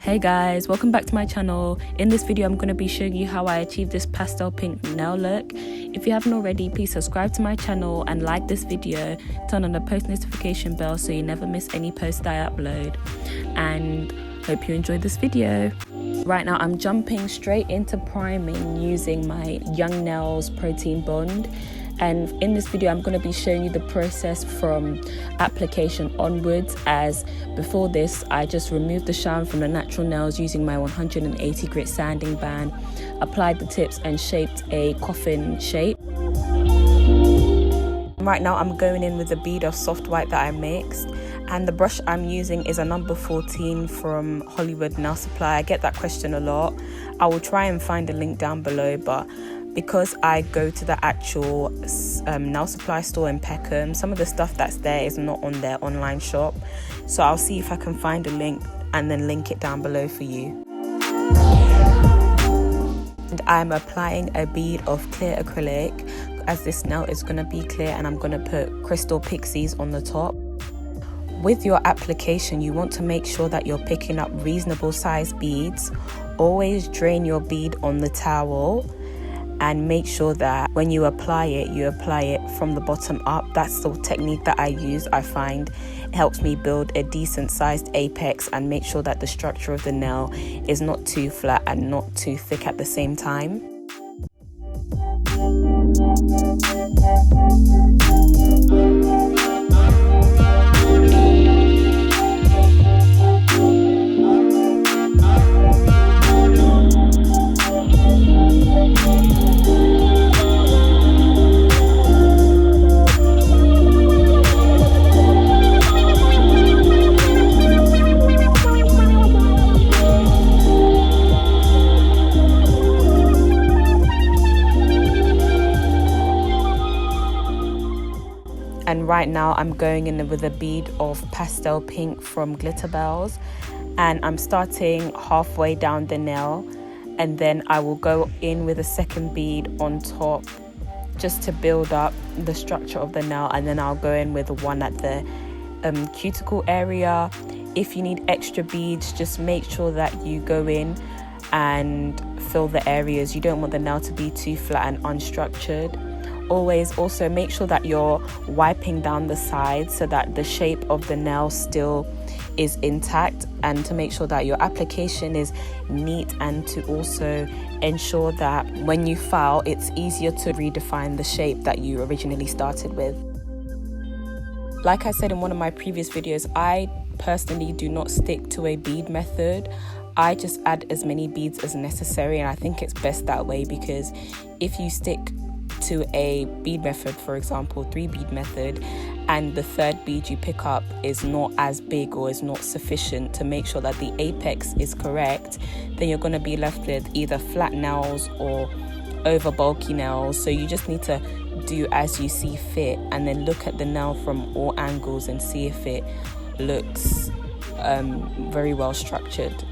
Hey guys, welcome back to my channel. In this video I'm going to be showing you how I achieved this pastel pink nail look. If you haven't already, please subscribe to my channel and like this video, turn on the post notification bell so you never miss any post I upload, and hope you enjoyed this video. Right now I'm jumping straight into priming using my Young Nails Protein Bond. And in this video I'm going to be showing you the process from application onwards, as before this I just removed the shine from the natural nails using my 180 grit sanding band, applied the tips and shaped a coffin shape. Right now I'm going in with a bead of soft white that I mixed, and the brush I'm using is a number 14 from Hollywood Nail Supply. I get that question a lot. I will try and find a link down below, but because I go to the actual nail supply store in Peckham, some of the stuff that's there is not on their online shop. So I'll see if I can find a link and then link it down below for you. And I'm applying a bead of clear acrylic, as this nail is going to be clear, and I'm going to put crystal pixies on the top. With your application, you want to make sure that you're picking up reasonable size beads. Always drain your bead on the towel, and make sure that when you apply it from the bottom up. That's the technique that I use. I find it helps me build a decent sized apex and make sure that the structure of the nail is not too flat and not too thick at the same time. And right now I'm going in with a bead of pastel pink from Glitter Bells, and I'm starting halfway down the nail, and then I will go in with a second bead on top just to build up the structure of the nail, and then I'll go in with one at the cuticle area. If you need extra beads, just make sure that you go in and fill the areas. You don't want the nail to be too flat and unstructured. Always also make sure that you're wiping down the sides so that the shape of the nail still is intact, and to make sure that your application is neat, and to also ensure that when you file it's easier to redefine the shape that you originally started with. Like I said in one of my previous videos, I personally do not stick to a bead method. I just add as many beads as necessary, and I think it's best that way, because if you stick to a bead method, for example 3-bead method, and the third bead you pick up is not as big or is not sufficient to make sure that the apex is correct, then you're going to be left with either flat nails or over bulky nails. So you just need to do as you see fit, and then look at the nail from all angles and see if it looks very well structured.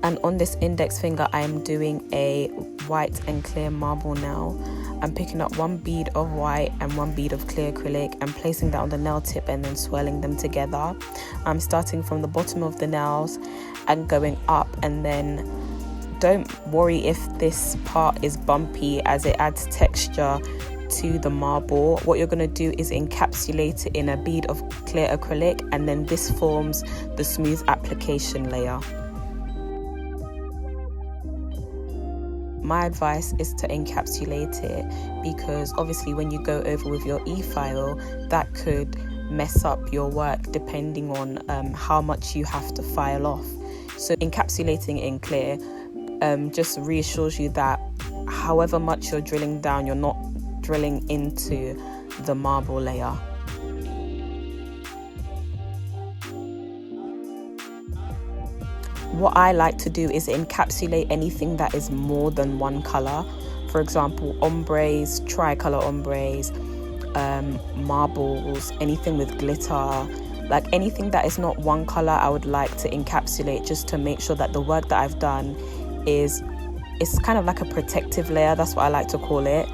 And on this index finger I am doing a white and clear marble nail. I'm picking up 1 bead of white and 1 bead of clear acrylic and placing that on the nail tip and then swirling them together. I'm starting from the bottom of the nails and going up, and then don't worry if this part is bumpy, as it adds texture to the marble. What you're going to do is encapsulate it in a bead of clear acrylic, and then this forms the smooth application layer. My advice is to encapsulate it, because obviously when you go over with your e-file, that could mess up your work depending on how much you have to file off. So encapsulating it in clear just reassures you that however much you're drilling down, you're not drilling into the marble layer. What I like to do is encapsulate anything that is more than one color. For example, ombres, tricolor ombres, marbles, anything with glitter, like anything that is not one color I would like to encapsulate, just to make sure that the work that I've done is It's kind of like a protective layer, that's what I like to call it,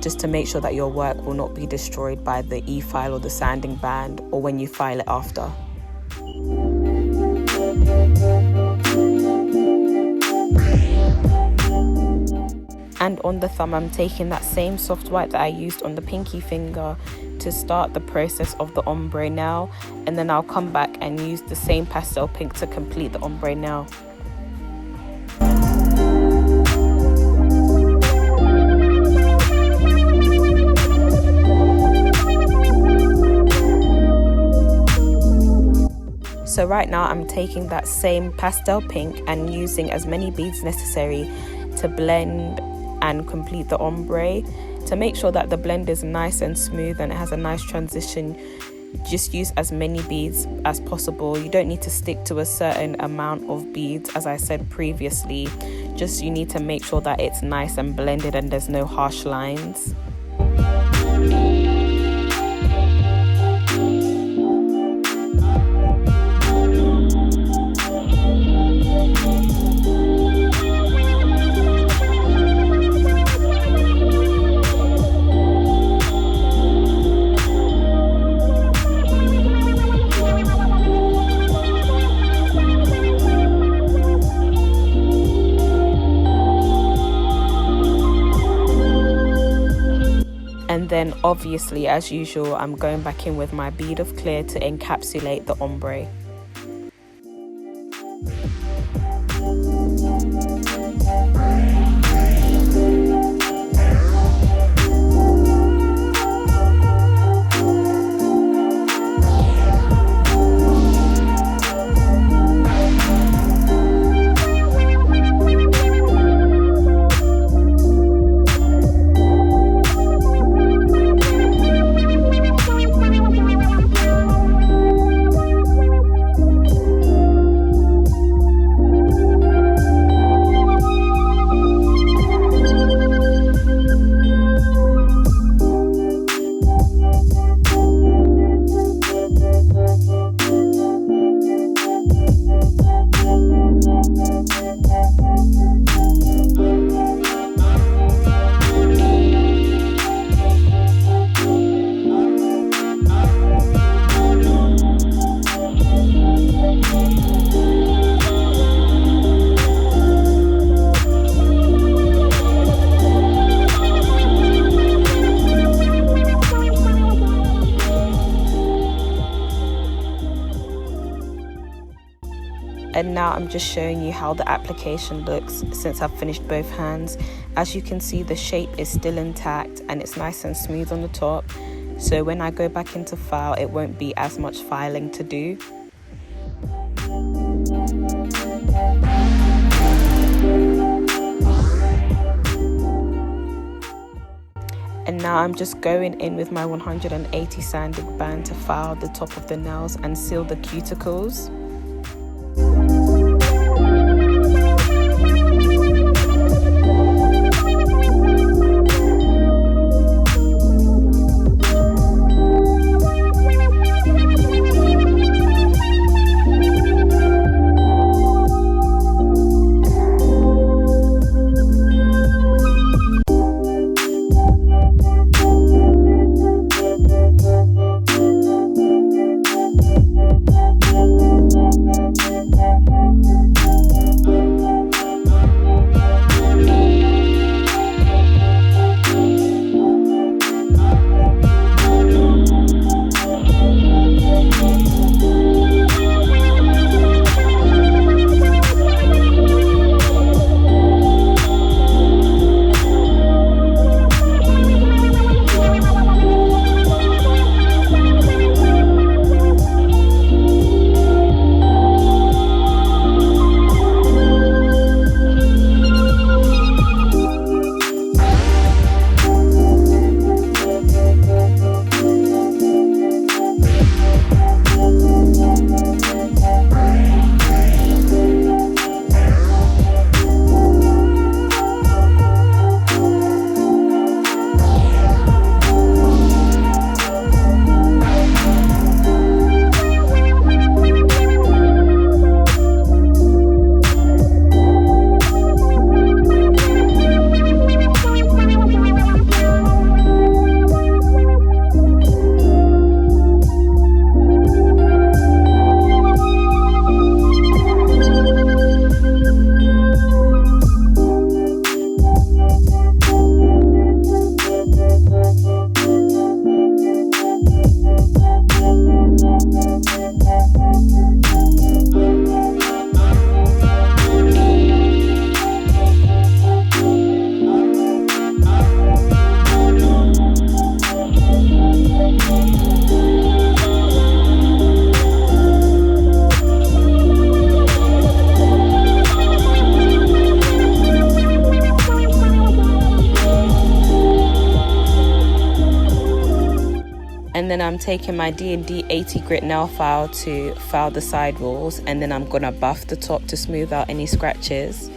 just to make sure that your work will not be destroyed by the e-file or the sanding band, or when you file it after. And on the thumb, I'm taking that same soft white that I used on the pinky finger to start the process of the ombre nail, and then I'll come back and use the same pastel pink to complete the ombre nail. So right now I'm taking that same pastel pink and using as many beads necessary to blend and complete the ombre. To make sure that the blend is nice and smooth and it has a nice transition, just use as many beads as possible. You don't need to stick to a certain amount of beads, as I said previously. Just you need to make sure that it's nice and blended and there's no harsh lines. And then obviously, as usual, I'm going back in with my bead of clear to encapsulate the ombre. And now I'm just showing you how the application looks since I've finished both hands. As you can see, the shape is still intact and it's nice and smooth on the top. So when I go back into file, it won't be as much filing to do. And now I'm just going in with my 180 sanding band to file the top of the nails and seal the cuticles. then I'm taking my D&D 80 grit nail file to file the side walls, and then I'm gonna buff the top to smooth out any scratches.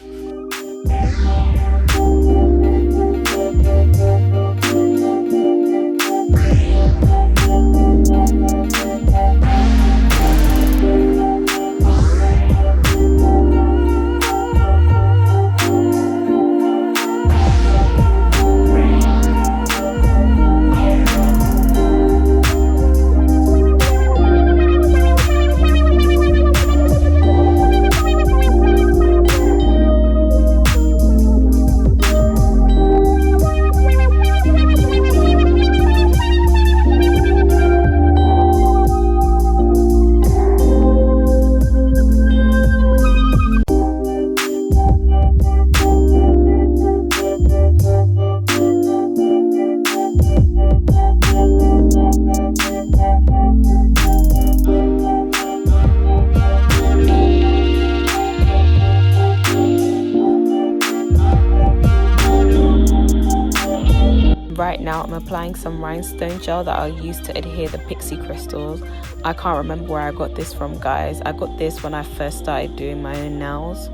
Right now I'm applying some rhinestone gel that I'll use to adhere the pixie crystals. I can't remember where I got this from, guys. I got this when I first started doing my own nails.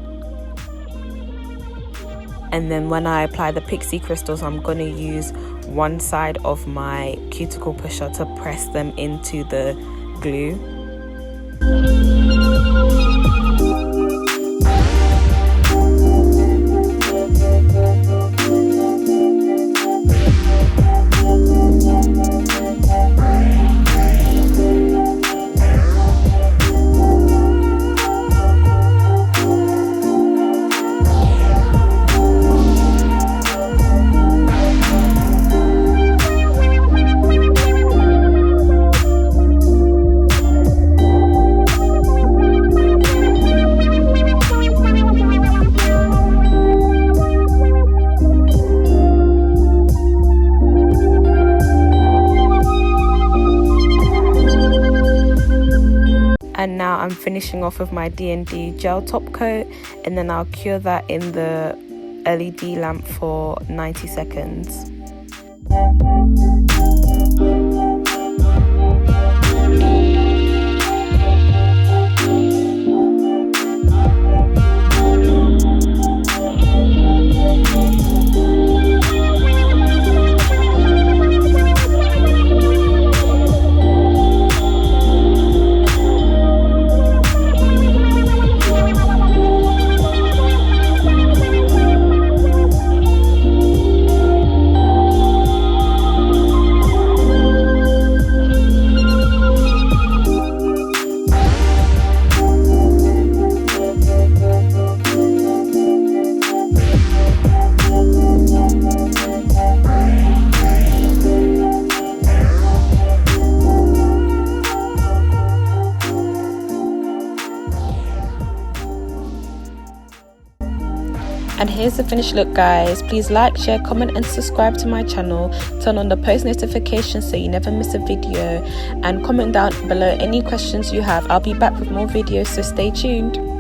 And then when I apply the pixie crystals, I'm going to use one side of my cuticle pusher to press them into the glue. And now I'm finishing off with my D&D gel top coat, and then I'll cure that in the LED lamp for 90 seconds. And here's the finished look, guys. Please like, share, comment and subscribe to my channel. Turn on the post notifications so you never miss a video, and comment down below any questions you have. I'll be back with more videos, so stay tuned.